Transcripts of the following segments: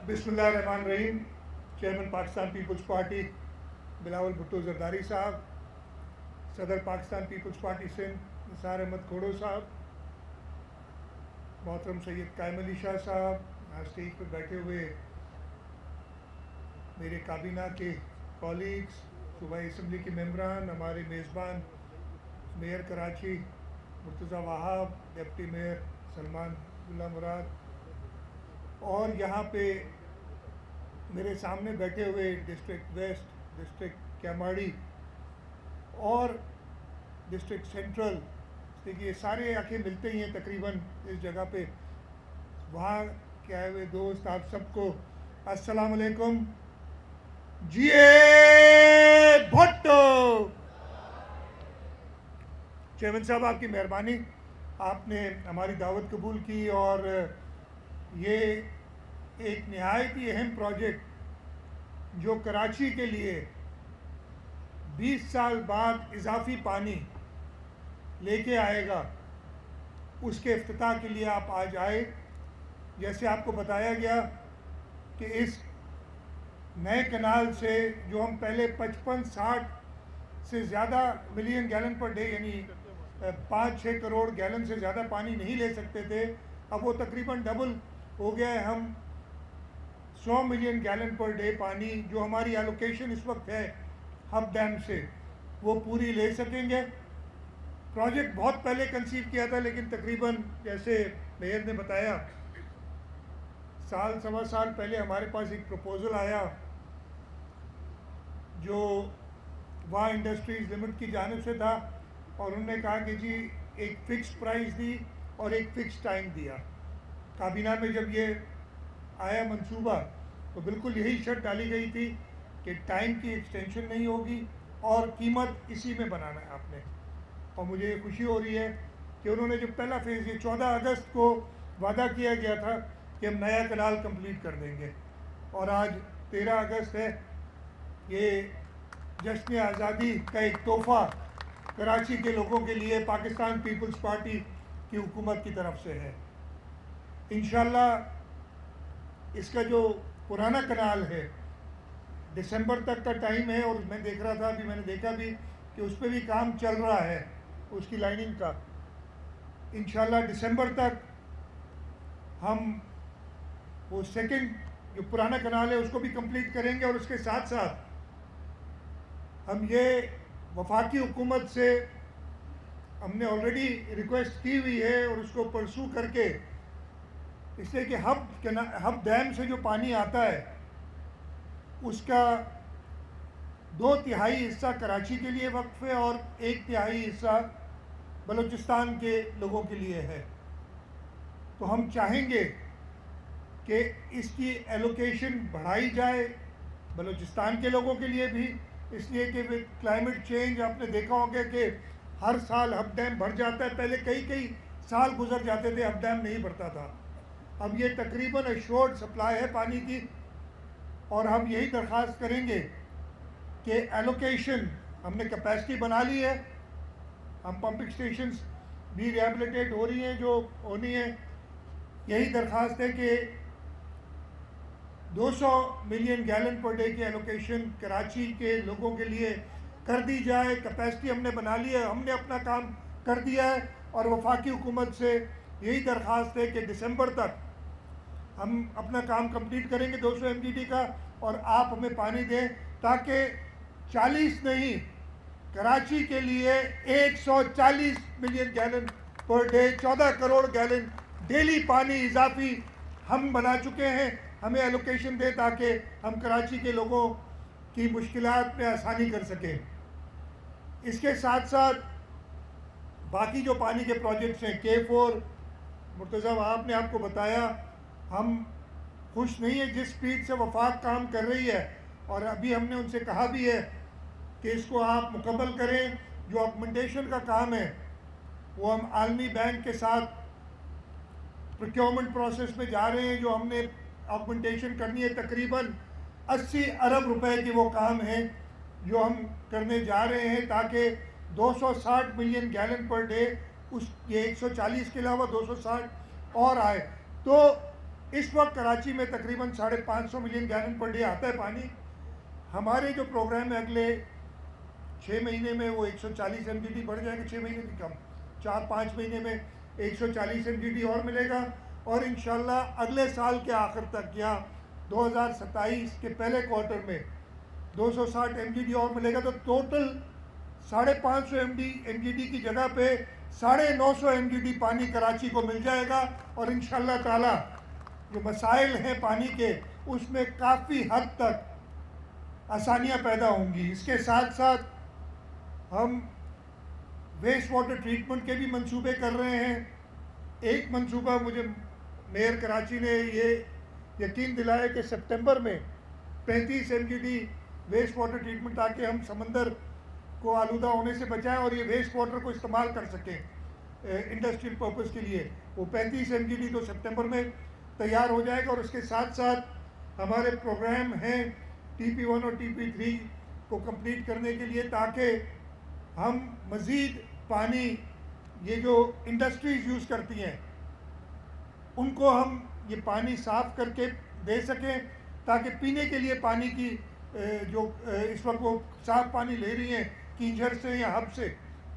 बिस्मिल्लाहिर्रहमानिर्रहीम। चेयरमैन पाकिस्तान पीपल्स पार्टी बिलावल भुट्टो जरदारी साहब, सदर पाकिस्तान पीपल्स पार्टी सिंध निसार अहमद खोड़ो साहब, मोहतरम सैयद कायम अली शाह साहब, यहाँ स्टेज पर बैठे हुए मेरे काबीना के कॉलीग्स, सूबाई असम्बली के मेंबरान, हमारे मेज़बान mayor Karachi Murtaza Wahab, deputy mayor Salman Abdullah Murad, और यहाँ पे मेरे सामने बैठे हुए डिस्ट्रिक्ट वेस्ट, डिस्ट्रिक्ट कैमाड़ी और डिस्ट्रिक्ट सेंट्रल, देखिए सारे आके मिलते ही हैं तकरीबन इस जगह पे। वहाँ के आए हुए दोस्त, आप सबको अस्सलाम वालेकुम। जिए भुट्टो। चेयरमैन साहब, आपकी मेहरबानी, आपने हमारी दावत कबूल की और ये एक नहायत ही अहम प्रोजेक्ट जो कराची के लिए 20 साल बाद इजाफी पानी लेके आएगा, उसके इफ्तिताह के लिए आप आज आए। जैसे आपको बताया गया कि इस नए कनाल से जो हम पहले 55-60 से ज़्यादा मिलियन गैलन पर डे यानी 5-6 करोड़ गैलन से ज़्यादा पानी नहीं ले सकते थे, अब वो तकरीबन डबल हो गया है। हम 100 मिलियन गैलन पर डे पानी जो हमारी एलोकेशन इस वक्त है हब डैम से, वो पूरी ले सकेंगे। प्रोजेक्ट बहुत पहले कंसीव किया था, लेकिन तकरीबन जैसे मेयर ने बताया साल सवा साल पहले हमारे पास एक प्रपोज़ल आया जो वाह इंडस्ट्रीज़ लिमिटेड की जानिब से था, और उन्होंने कहा कि जी एक फ़िक्स प्राइस दी और एक फ़िक्स टाइम दिया। काबीना में जब ये आया मंसूबा तो बिल्कुल यही शर्त डाली गई थी कि टाइम की एक्सटेंशन नहीं होगी और कीमत इसी में बनाना है आपने। और मुझे खुशी हो रही है कि उन्होंने जो पहला फेज़ ये 14 अगस्त को वादा किया गया था कि हम नया कनाल कंप्लीट कर देंगे, और आज 13 अगस्त है। ये जश्न आज़ादी का एक तोहफ़ा कराची के लोगों के लिए पाकिस्तान पीपल्स पार्टी की हुकूमत की तरफ से है। इंशाल्लाह इसका जो पुराना कनाल है दिसंबर तक का टाइम है, और मैं देख रहा था, अभी मैंने देखा भी कि उस पर भी काम चल रहा है उसकी लाइनिंग का। इंशाल्लाह दिसंबर तक हम वो सेकंड जो पुराना कनाल है उसको भी कंप्लीट करेंगे, और उसके साथ साथ हम ये वफाकी हुकूमत से हमने ऑलरेडी रिक्वेस्ट की हुई है और उसको परसू करके, इसलिए कि हब डैम से जो पानी आता है उसका 2/3 हिस्सा कराची के लिए वक्फ है और 1/3 हिस्सा बलूचिस्तान के लोगों के लिए है। तो हम चाहेंगे कि इसकी एलोकेशन बढ़ाई जाए बलूचिस्तान के लोगों के लिए भी, इसलिए कि विद क्लाइमेट चेंज आपने देखा होगा कि हर साल हब डैम भर जाता है। पहले कई साल गुजर जाते थे हब डैम नहीं भरता था, अब ये तकरीबन एश्योर्ड सप्लाई है पानी की, और हम यही दरख्वास्त करेंगे कि एलोकेशन, हमने कैपेसिटी बना ली है, हम पंपिंग स्टेशंस भी रिहेबिलिटेट हो रही हैं जो होनी है। यही दरख्वास्त है कि 200 मिलियन गैलन पर डे की एलोकेशन कराची के लोगों के लिए कर दी जाए। कैपेसिटी हमने बना ली है, हमने अपना काम कर दिया है, और वफाकी हुकूमत से यही दरख्वास्त है कि दिसंबर तक हम अपना काम कंप्लीट करेंगे 200 MGD का, और आप हमें पानी दें ताकि 40 नहीं, कराची के लिए 140 million gallon per day, 14 crore gallon daily पानी इजाफी हम बना चुके हैं। हमें एलोकेशन दे ताकि हम कराची के लोगों की मुश्किलात में आसानी कर सकें। इसके साथ साथ बाकी जो पानी के प्रोजेक्ट्स हैं, K4 मुर्तज़ा वहाब ने आपको बताया, हम खुश नहीं है जिस स्पीड से वफाक काम कर रही है, और अभी हमने उनसे कहा भी है कि इसको आप मुकम्मल करें। जो ऑगमेंटेशन का काम है वो हम आलमी बैंक के साथ प्रोक्योरमेंट प्रोसेस में जा रहे हैं। जो हमने ऑगमेंटेशन करनी है तकरीबन 80 अरब रुपए की वो काम है जो हम करने जा रहे हैं, ताकि 260 मिलियन गैलन पर डे उस ये 140 के अलावा 260 और आए। तो इस वक्त कराची में तकरीबन 550 मिलियन गैलन पर डे आता है पानी। हमारे जो प्रोग्राम है अगले 6 महीने में वो 140 MGD बढ़ जाएगा, 6 महीने की कम, 4-5 महीने में 140 MGD और मिलेगा। और इंशाल्लाह अगले साल के आखिर तक या 2027 के पहले क्वार्टर में 260 MGD और मिलेगा। तो टोटल 550 MGD की जगह पे 950 MGD पानी कराची को मिल जाएगा। और इंशाल्लाह ताला जो मसाइल हैं पानी के उसमें काफ़ी हद तक आसानियाँ पैदा होंगी। इसके साथ साथ हम वेस्ट वाटर ट्रीटमेंट के भी मंसूबे कर रहे हैं। एक मंसूबा मुझे मेयर कराची ने ये यकीन दिलाया कि सितंबर में 35 MGD वेस्ट वाटर ट्रीटमेंट ताकि हम समंदर को आलूदा होने से बचाएं और ये वेस्ट वाटर को इस्तेमाल कर सकें इंडस्ट्रियल पर्पस के लिए। वो 35 MGD तो सितंबर में तैयार हो जाएगा। और उसके साथ साथ हमारे प्रोग्राम हैं TP1 और TP3 को कंप्लीट करने के लिए ताकि हम मज़ीद पानी ये जो इंडस्ट्रीज़ यूज़ करती हैं उनको हम ये पानी साफ़ करके दे सकें ताकि पीने के लिए पानी की जो इस वक्त वो साफ़ पानी ले रही हैं कींझर से या हब से,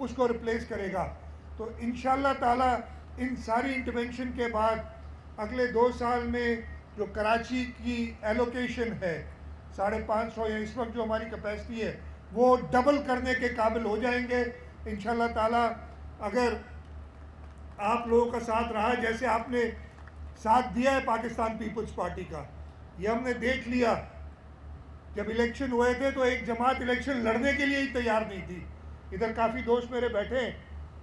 उसको रिप्लेस करेगा। तो इंशाल्लाह ताला इन सारी इंटरवेंशन के बाद अगले 2 साल में जो कराची की एलोकेशन है 550 या इस वक्त जो हमारी कैपेसिटी है वो डबल करने के काबिल हो जाएंगे इंशाल्लाह ताला। अगर आप लोगों का साथ रहा जैसे आपने साथ दिया है पाकिस्तान पीपल्स पार्टी का, ये हमने देख लिया। जब इलेक्शन हुए थे तो एक जमात इलेक्शन लड़ने के लिए ही तैयार नहीं थी। इधर काफ़ी दोस्त मेरे बैठे हैं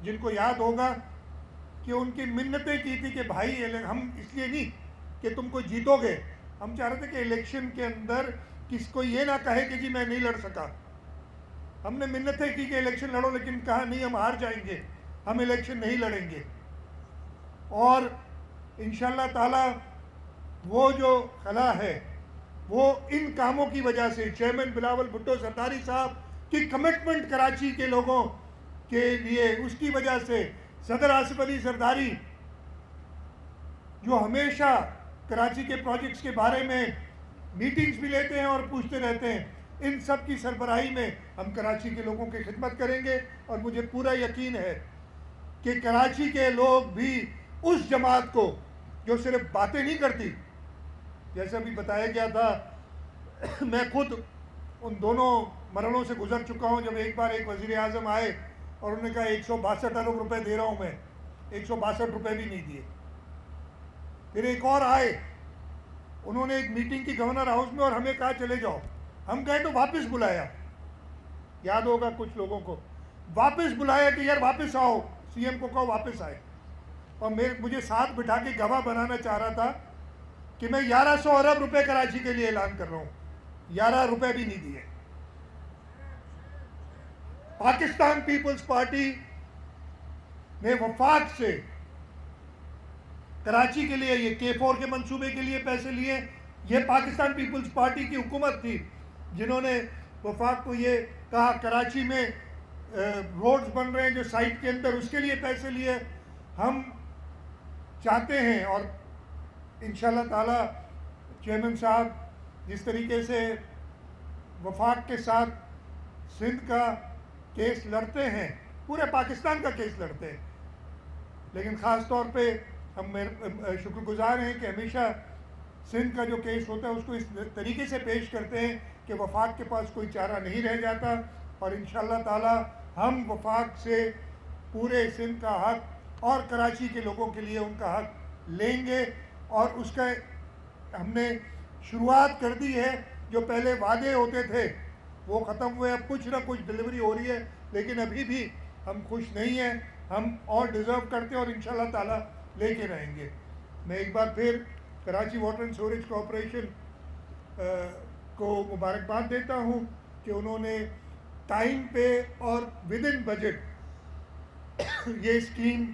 जिनको याद होगा कि उनकी मिन्नतें की थी कि भाई हम इसलिए नहीं कि तुमको जीतोगे, हम चाह रहे थे कि इलेक्शन के अंदर किसको ये ना कहे कि जी मैं नहीं लड़ सका। हमने मिन्नतें की कि इलेक्शन लड़ो, लेकिन कहा नहीं हम हार जाएंगे, हम इलेक्शन नहीं लड़ेंगे। और इंशाल्लाह ताला वो जो खला है वो इन कामों की वजह से चेयरमैन बिलावल भुट्टो सरदारी साहब की कमिटमेंट कराची के लोगों के लिए, उसकी वजह से सदर आसिफ अली सरदारी जो हमेशा कराची के प्रोजेक्ट्स के बारे में मीटिंग्स भी लेते हैं और पूछते रहते हैं, इन सब की सरबराही में हम कराची के लोगों की खिदमत करेंगे। और मुझे पूरा यकीन है कि कराची के लोग भी उस जमात को जो सिर्फ बातें नहीं करती, जैसा भी बताया गया था मैं खुद उन दोनों मरलों से गुजर चुका हूं। जब एक बार एक वज़ीर आज़म आए और उन्होंने कहा 162 अरब रुपए दे रहा हूं मैं, 162 रुपए भी नहीं दिए। फिर एक और आए, उन्होंने एक मीटिंग की गवर्नर हाउस में और हमें कहा चले जाओ, हम गए तो वापस बुलाया, याद होगा कुछ लोगों को, वापस बुलाया कि यार वापस आओ, CM को कहो वापस आए। और मुझे साथ बिठा के गवाह बनाना चाह रहा था कि मैं 1100 अरब रुपए कराची के लिए ऐलान कर रहा हूँ, 11 रुपए भी नहीं दिए। पाकिस्तान पीपल्स पार्टी ने वफाक से कराची के लिए ये K4 के मंसूबे के लिए पैसे लिए। ये पाकिस्तान पीपल्स पार्टी की हुकूमत थी जिन्होंने वफाक को ये कहा कराची में रोड्स बन रहे हैं जो साइट के अंदर, उसके लिए पैसे लिए। हम चाहते हैं और इंशाल्लाह ताला चेयरमैन साहब जिस तरीके से वफाक के साथ सिंध का केस लड़ते हैं, पूरे पाकिस्तान का केस लड़ते हैं, लेकिन ख़ास तौर पे हम शुक्रगुजार हैं कि हमेशा सिंध का जो केस होता है उसको इस तरीके से पेश करते हैं कि वफाक के पास कोई चारा नहीं रह जाता। और इंशाल्लाह ताला हम वफाक से पूरे सिंध का हक और कराची के लोगों के लिए उनका हक लेंगे। और उसका हमने शुरुआत कर दी है। जो पहले वादे होते थे वो ख़त्म हुए, अब कुछ ना कुछ डिलीवरी हो रही है, लेकिन अभी भी हम खुश नहीं हैं, हम और डिज़र्व करते हैं और इंशाल्लाह ताला लेके रहेंगे। मैं एक बार फिर Karachi water and sewerage corporation को मुबारकबाद देता हूँ कि उन्होंने टाइम पे और विद इन बजट ये स्कीम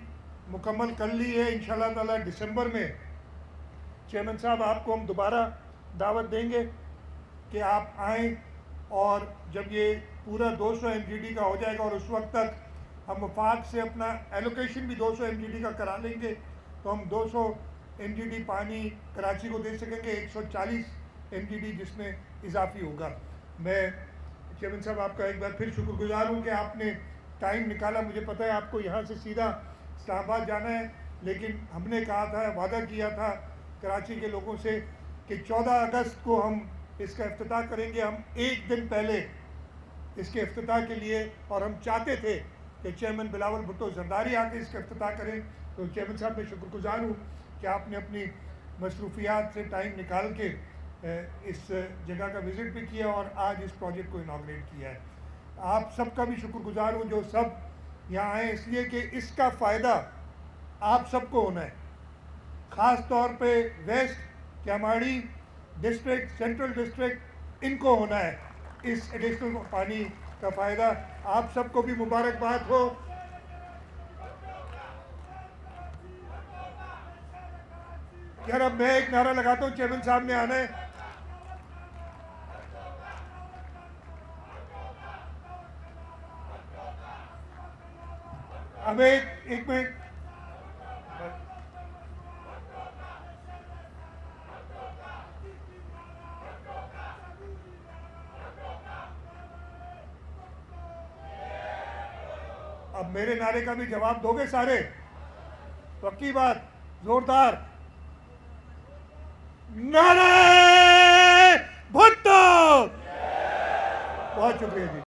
मुकम्मल कर ली है। इंशाल्लाह ताला दिसंबर में चेयरमैन साहब आपको हम दोबारा दावत देंगे कि आप आएँ, और जब ये पूरा 200 MGD का हो जाएगा और उस वक्त तक हम वफाक से अपना एलोकेशन भी 200 MGD का करा लेंगे, तो हम 200 MGD पानी कराची को दे सकेंगे, 140 MGD जिसमें इजाफी होगा। मैं चेयरमैन साहब आपका एक बार फिर शुक्रगुजार हूँ कि आपने टाइम निकाला। मुझे पता है आपको यहाँ से सीधा इस्लामाबाद जाना है, लेकिन हमने कहा था, वादा किया था कराची के लोगों से कि 14 अगस्त को हम इसका इफ्तिताह करेंगे। हम एक दिन पहले इसके इफ्तिताह के लिए, और हम चाहते थे कि चेयरमैन बिलावल भुट्टो जरदारी आके इसका इफ्तिताह करें। तो चेयरमैन साहब मैं शुक्रगुजार हूँ कि आपने अपनी मसरूफियात से टाइम निकाल के इस जगह का विज़िट भी किया और आज इस प्रोजेक्ट को इनाग्रेट किया है। आप सबका भी शुक्रगुजार हूँ जो सब यहाँ आए, इसलिए कि इसका फ़ायदा आप सबको होना है। ख़ास तौर पे वेस्ट क्यामाड़ी डिस्ट्रिक्ट, सेंट्रल डिस्ट्रिक्ट, इनको होना है इस एडिशनल पानी का फ़ायदा। आप सबको भी मुबारकबाद हो। यार अब मैं एक नारा लगाता हूँ, चेयरमैन साहब ने आना है। अब एक मिनट, अब मेरे नारे का भी जवाब दोगे सारे? पक्की बात, जोरदार नारे भुट्टो। बहुत शुक्रिया जी।